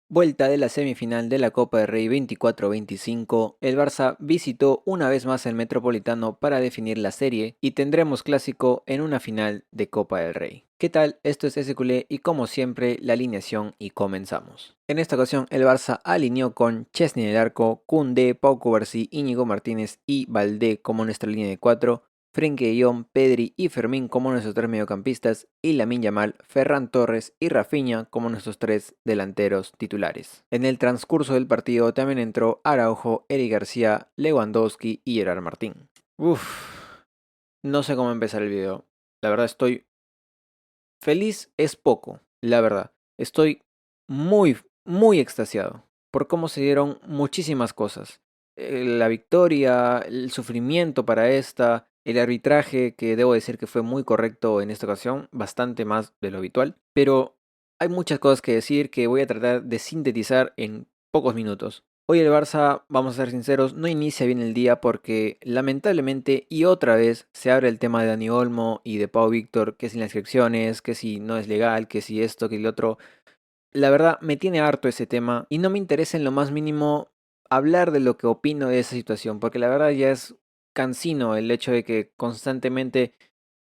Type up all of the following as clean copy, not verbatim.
Vuelta de la semifinal de la Copa del Rey 24-25, el Barça visitó una vez más el Metropolitano para definir la serie y tendremos clásico en una final de Copa del Rey. ¿Qué tal? Esto es SQL y como siempre la alineación y comenzamos. En esta ocasión el Barça alineó con Chesney en el arco, Koundé, Pau Cubarsí, Íñigo Martínez y Baldé como nuestra línea de 4, Frenkie de Jong, Pedri y Fermín como nuestros tres mediocampistas y Lamine Yamal, Ferran Torres y Rafinha como nuestros tres delanteros titulares. En el transcurso del partido también entró Araujo, Eric García, Lewandowski y Gerard Martín. No sé cómo empezar el video. La verdad estoy feliz es poco, la verdad. Estoy muy extasiado por cómo se dieron muchísimas cosas. La victoria, el sufrimiento para esta, el arbitraje, que debo decir que fue muy correcto en esta ocasión, bastante más de lo habitual. Pero hay muchas cosas que decir que voy a tratar de sintetizar en pocos minutos. Hoy el Barça, vamos a ser sinceros, no inicia bien el día porque lamentablemente y otra vez se abre el tema de Dani Olmo y de Pau Víctor, que si las inscripciones, que si no es legal, que si esto, que el otro. La verdad me tiene harto ese tema y no me interesa en lo más mínimo hablar de lo que opino de esa situación, porque la verdad ya es cansino el hecho de que constantemente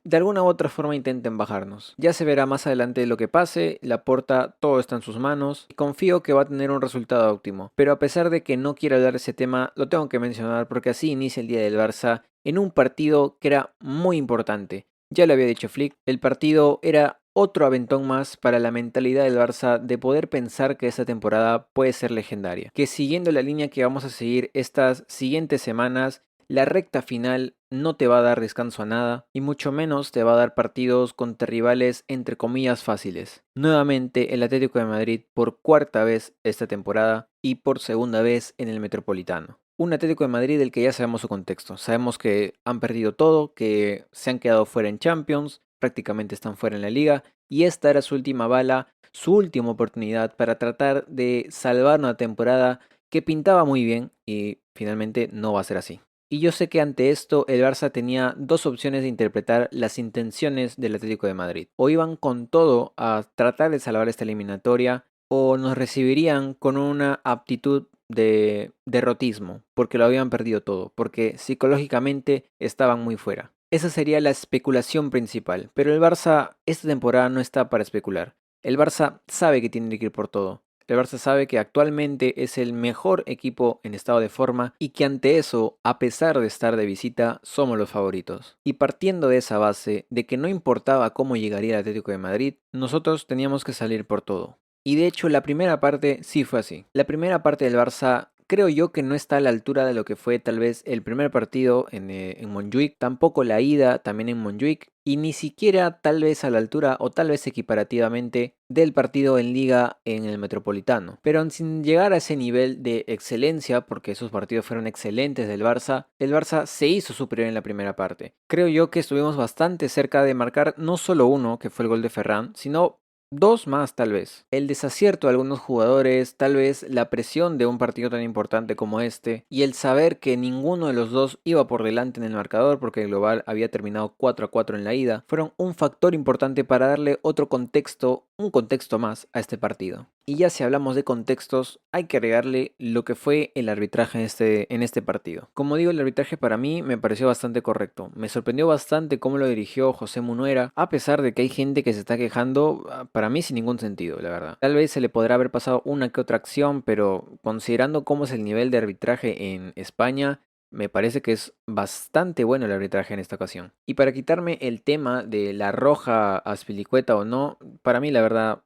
de alguna u otra forma intenten bajarnos. Ya se verá más adelante lo que pase, Laporta todo está en sus manos y confío que va a tener un resultado óptimo. Pero a pesar de que no quiero hablar de ese tema, lo tengo que mencionar porque así inicia el día del Barça en un partido que era muy importante. Ya lo había dicho Flick, el partido era otro aventón más para la mentalidad del Barça de poder pensar que esta temporada puede ser legendaria. Que siguiendo la línea que vamos a seguir estas siguientes semanas, la recta final no te va a dar descanso a nada y mucho menos te va a dar partidos contra rivales entre comillas fáciles. Nuevamente el Atlético de Madrid por cuarta vez esta temporada y por segunda vez en el Metropolitano. Un Atlético de Madrid del que ya sabemos su contexto. Sabemos que han perdido todo, que se han quedado fuera en Champions, prácticamente están fuera en la liga y esta era su última bala, su última oportunidad para tratar de salvar una temporada que pintaba muy bien y finalmente no va a ser así. Y yo sé que ante esto el Barça tenía dos opciones de interpretar las intenciones del Atlético de Madrid. O iban con todo a tratar de salvar esta eliminatoria o nos recibirían con una aptitud de derrotismo, porque lo habían perdido todo, porque psicológicamente estaban muy fuera. Esa sería la especulación principal, pero el Barça esta temporada no está para especular. El Barça sabe que tiene que ir por todo. El Barça sabe que actualmente es el mejor equipo en estado de forma y que ante eso, a pesar de estar de visita, somos los favoritos. Y partiendo de esa base, de que no importaba cómo llegaría el Atlético de Madrid, nosotros teníamos que salir por todo. Y de hecho la primera parte sí fue así. La primera parte del Barça creo yo que no está a la altura de lo que fue tal vez el primer partido en Montjuic, tampoco la ida también en Montjuic, y ni siquiera tal vez a la altura o tal vez equiparativamente del partido en liga en el Metropolitano. Pero sin llegar a ese nivel de excelencia, porque esos partidos fueron excelentes del Barça, el Barça se hizo superior en la primera parte. Creo yo que estuvimos bastante cerca de marcar no solo uno, que fue el gol de Ferran, sino dos más tal vez. El desacierto de algunos jugadores, tal vez la presión de un partido tan importante como este, y el saber que ninguno de los dos iba por delante en el marcador porque el global había terminado 4-4 en la ida, fueron un factor importante para darle otro contexto, un contexto más a este partido. Y ya si hablamos de contextos, hay que agregarle lo que fue el arbitraje en este partido. Como digo, el arbitraje para mí me pareció bastante correcto. Me sorprendió bastante cómo lo dirigió José Munuera, a pesar de que hay gente que se está quejando, para mí sin ningún sentido, la verdad. Tal vez se le podrá haber pasado una que otra acción, pero considerando cómo es el nivel de arbitraje en España, me parece que es bastante bueno el arbitraje en esta ocasión. Y para quitarme el tema de la roja a Azpilicueta o no, para mí la verdad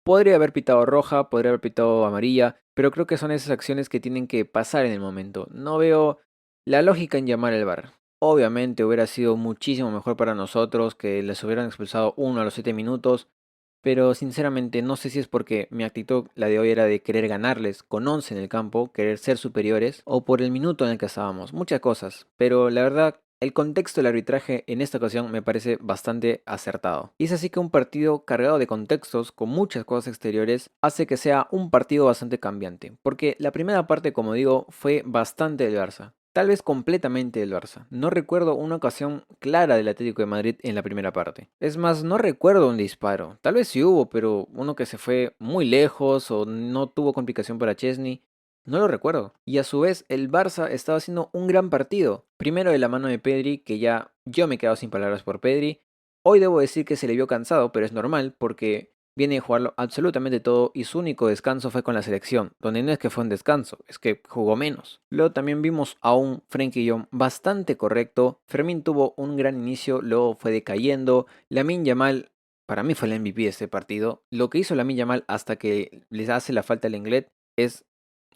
podría haber pitado roja, podría haber pitado amarilla, pero creo que son esas acciones que tienen que pasar en el momento. No veo la lógica en llamar al VAR. Obviamente hubiera sido muchísimo mejor para nosotros que les hubieran expulsado uno a los 7 minutos, pero sinceramente no sé si es porque mi actitud, la de hoy, era de querer ganarles con 11 en el campo, querer ser superiores, o por el minuto en el que estábamos. Muchas cosas, pero la verdad el contexto del arbitraje en esta ocasión me parece bastante acertado. Y es así que un partido cargado de contextos, con muchas cosas exteriores, hace que sea un partido bastante cambiante. Porque la primera parte, como digo, fue bastante del Barça. Tal vez completamente del Barça. No recuerdo una ocasión clara del Atlético de Madrid en la primera parte. Es más, no recuerdo un disparo. Tal vez sí hubo, pero uno que se fue muy lejos o no tuvo complicación para Chesney. No lo recuerdo. Y a su vez, el Barça estaba haciendo un gran partido. Primero de la mano de Pedri, que ya yo me he quedado sin palabras por Pedri. Hoy debo decir que se le vio cansado, pero es normal porque viene de jugarlo absolutamente todo y su único descanso fue con la selección, donde no es que fue un descanso, es que jugó menos. Luego también vimos a un Frenkie de Jong bastante correcto. Fermín tuvo un gran inicio, luego fue decayendo. Lamine Yamal, para mí fue el MVP de este partido. Lo que hizo Lamine Yamal hasta que les hace la falta al Lenglet es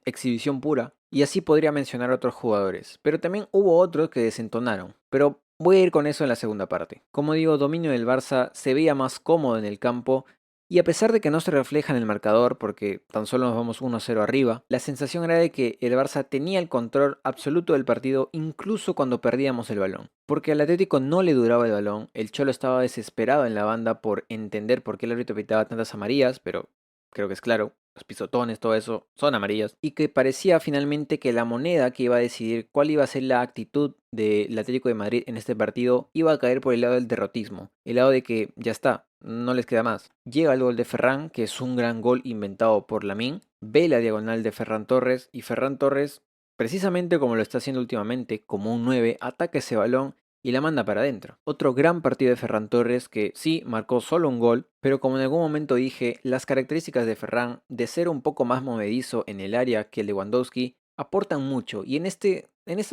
exhibición pura. Y así podría mencionar otros jugadores. Pero también hubo otros que desentonaron. Pero voy a ir con eso en la segunda parte. Como digo, dominio del Barça se veía más cómodo en el campo. Y a pesar de que no se refleja en el marcador, porque tan solo nos vamos 1-0 arriba, la sensación era de que el Barça tenía el control absoluto del partido incluso cuando perdíamos el balón. Porque al Atlético no le duraba el balón, el Cholo estaba desesperado en la banda por entender por qué el árbitro pitaba tantas amarillas, pero creo que es claro, los pisotones, todo eso, son amarillas, y que parecía finalmente que la moneda que iba a decidir cuál iba a ser la actitud del Atlético de Madrid en este partido iba a caer por el lado del derrotismo, el lado de que ya está, no les queda más. Llega el gol de Ferran, que es un gran gol inventado por Lamine, ve la diagonal de Ferran Torres, y Ferran Torres, precisamente como lo está haciendo últimamente, como un 9, ataca ese balón y la manda para adentro. Otro gran partido de Ferran Torres que sí marcó solo un gol, pero como en algún momento dije, las características de Ferran de ser un poco más movedizo en el área que el Lewandowski aportan mucho y en esta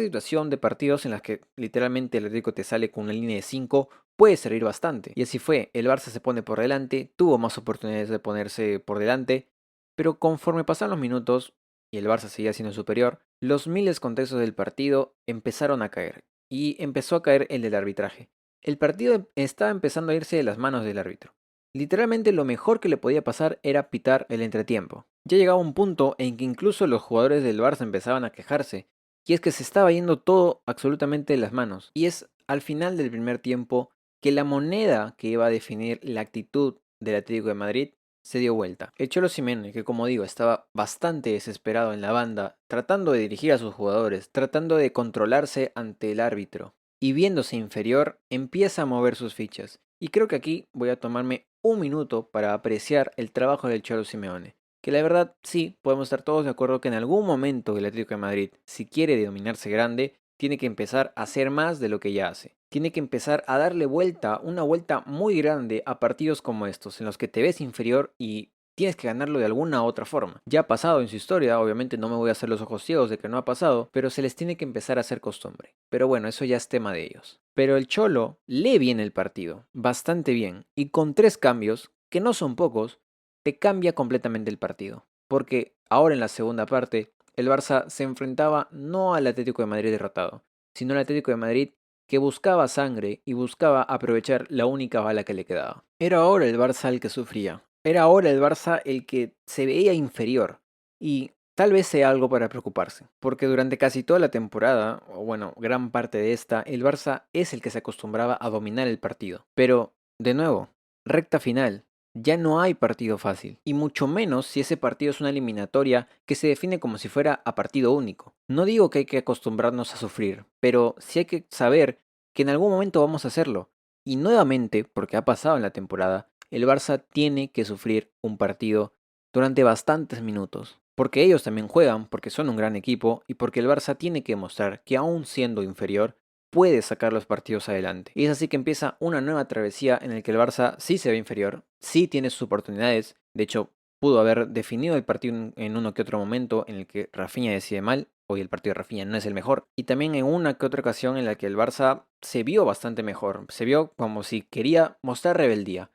situación de partidos en las que literalmente el Atlético te sale con una línea de 5 puede servir bastante. Y así fue, el Barça se pone por delante, tuvo más oportunidades de ponerse por delante, pero conforme pasaron los minutos y el Barça seguía siendo superior, los miles contextos del partido empezaron a caer y empezó a caer el del arbitraje. El partido estaba empezando a irse de las manos del árbitro. Literalmente lo mejor que le podía pasar era pitar el entretiempo. Ya llegaba un punto en que incluso los jugadores del Barça empezaban a quejarse, y es que se estaba yendo todo absolutamente de las manos. Y es al final del primer tiempo que la moneda que iba a definir la actitud del Atlético de Madrid se dio vuelta. El Cholo Simeone, que como digo estaba bastante desesperado en la banda, tratando de dirigir a sus jugadores, tratando de controlarse ante el árbitro, y viéndose inferior, empieza a mover sus fichas. Y creo que aquí voy a tomarme un minuto para apreciar el trabajo del Cholo Simeone. Que la verdad sí, podemos estar todos de acuerdo que en algún momento el Atlético de Madrid, si quiere denominarse grande, tiene que empezar a hacer más de lo que ya hace. Tiene que empezar a darle vuelta, una vuelta muy grande a partidos como estos, en los que te ves inferior y tienes que ganarlo de alguna otra forma. Ya ha pasado en su historia, obviamente no me voy a hacer los ojos ciegos de que no ha pasado, pero se les tiene que empezar a hacer costumbre. Pero bueno, eso ya es tema de ellos. Pero el Cholo lee bien el partido, bastante bien, y con 3 cambios, que no son pocos, te cambia completamente el partido. Porque ahora en la segunda parte, el Barça se enfrentaba no al Atlético de Madrid derrotado, sino al Atlético de Madrid que buscaba sangre y buscaba aprovechar la única bala que le quedaba. Era ahora el Barça el que sufría. Era ahora el Barça el que se veía inferior. Y tal vez sea algo para preocuparse, porque durante casi toda la temporada, o bueno, gran parte de esta, el Barça es el que se acostumbraba a dominar el partido. Pero, de nuevo, recta final. Ya no hay partido fácil, y mucho menos si ese partido es una eliminatoria que se define como si fuera a partido único. No digo que hay que acostumbrarnos a sufrir, pero sí hay que saber que en algún momento vamos a hacerlo. Y nuevamente, porque ha pasado en la temporada, el Barça tiene que sufrir un partido durante bastantes minutos. Porque ellos también juegan, porque son un gran equipo y porque el Barça tiene que demostrar que aún siendo inferior, puede sacar los partidos adelante. Y es así que empieza una nueva travesía en la que el Barça sí se ve inferior, sí tiene sus oportunidades, de hecho pudo haber definido el partido en uno que otro momento en el que Rafinha decide mal, hoy el partido de Rafinha no es el mejor, y también en una que otra ocasión en la que el Barça se vio bastante mejor, se vio como si quería mostrar rebeldía,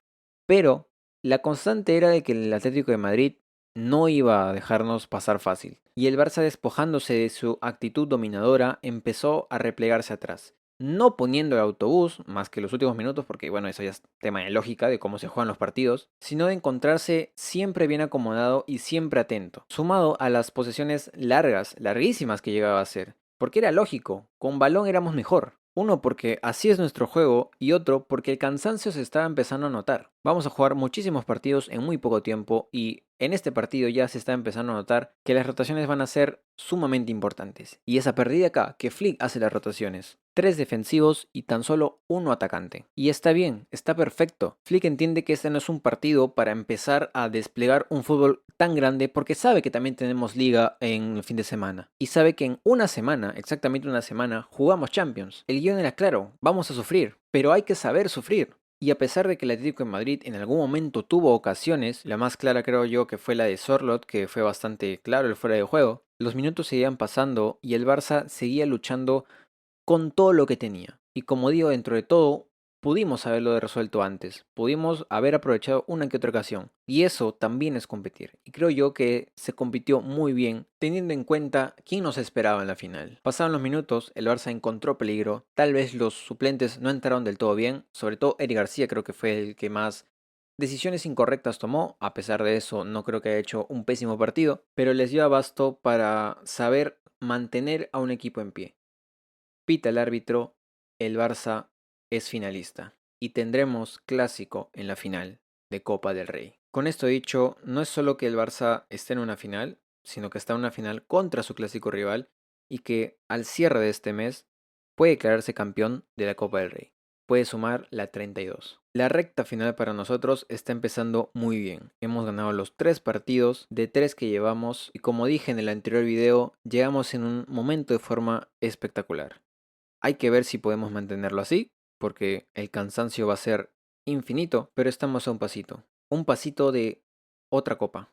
pero la constante era de que el Atlético de Madrid no iba a dejarnos pasar fácil. Y el Barça, despojándose de su actitud dominadora, empezó a replegarse atrás. No poniendo el autobús, más que los últimos minutos, porque bueno, eso ya es tema de lógica de cómo se juegan los partidos, sino de encontrarse siempre bien acomodado y siempre atento, sumado a las posesiones largas, larguísimas que llegaba a ser. Porque era lógico, con balón éramos mejor. Uno porque así es nuestro juego y otro porque el cansancio se estaba empezando a notar. Vamos a jugar muchísimos partidos en muy poco tiempo y en este partido ya se está empezando a notar que las rotaciones van a ser sumamente importantes. Y es a partir de acá que Flick hace las rotaciones. 3 defensivos y tan solo uno atacante. Y está bien, está perfecto. Flick entiende que este no es un partido para empezar a desplegar un fútbol tan grande porque sabe que también tenemos liga en el fin de semana. Y sabe que en una semana, exactamente una semana, jugamos Champions. El guión era claro, vamos a sufrir, pero hay que saber sufrir. Y a pesar de que el Atlético de Madrid en algún momento tuvo ocasiones, la más clara creo yo que fue la de Sorloth, que fue bastante claro el fuera de juego, los minutos seguían pasando y el Barça seguía luchando con todo lo que tenía. Y como digo, dentro de todo, pudimos haberlo resuelto antes, pudimos haber aprovechado una que otra ocasión. Y eso también es competir. Y creo yo que se compitió muy bien, teniendo en cuenta quién nos esperaba en la final. Pasaron los minutos, el Barça encontró peligro, tal vez los suplentes no entraron del todo bien, sobre todo Eric García creo que fue el que más decisiones incorrectas tomó, a pesar de eso no creo que haya hecho un pésimo partido, pero les dio abasto para saber mantener a un equipo en pie. Pita el árbitro, el Barça es finalista y tendremos clásico en la final de Copa del Rey. Con esto dicho, no es solo que el Barça esté en una final, sino que está en una final contra su clásico rival y que al cierre de este mes puede declararse campeón de la Copa del Rey. Puede sumar la 32. La recta final para nosotros está empezando muy bien. Hemos ganado los 3 partidos de 3 que llevamos y como dije en el anterior video, llegamos en un momento de forma espectacular. Hay que ver si podemos mantenerlo así, porque el cansancio va a ser infinito, pero estamos a un pasito de otra copa.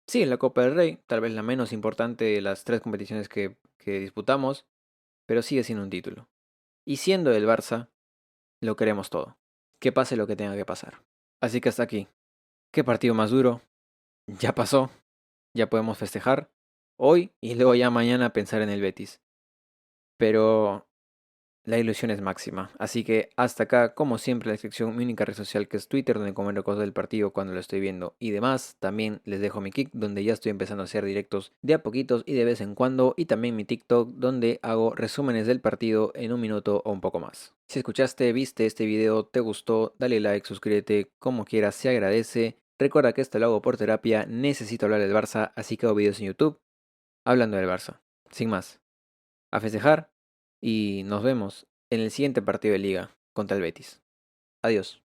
Sí, la Copa del Rey, tal vez la menos importante de las 3 competiciones que disputamos, pero sigue siendo un título. Y siendo del Barça, lo queremos todo. Que pase lo que tenga que pasar. Así que hasta aquí. ¿Qué partido más duro? Ya pasó, ya podemos festejar hoy y luego ya mañana pensar en el Betis. Pero la ilusión es máxima. Así que hasta acá, como siempre, la sección, mi única red social que es Twitter, donde comento cosas del partido cuando lo estoy viendo y demás. También les dejo mi Kick, donde ya estoy empezando a hacer directos de a poquitos y de vez en cuando. Y también mi TikTok, donde hago resúmenes del partido en un minuto o un poco más. Si escuchaste, viste este video, te gustó, dale like, suscríbete, como quieras, se agradece. Recuerda que esto lo hago por terapia, necesito hablar del Barça, así que hago videos en YouTube hablando del Barça. Sin más, a festejar y nos vemos en el siguiente partido de liga contra el Betis. Adiós.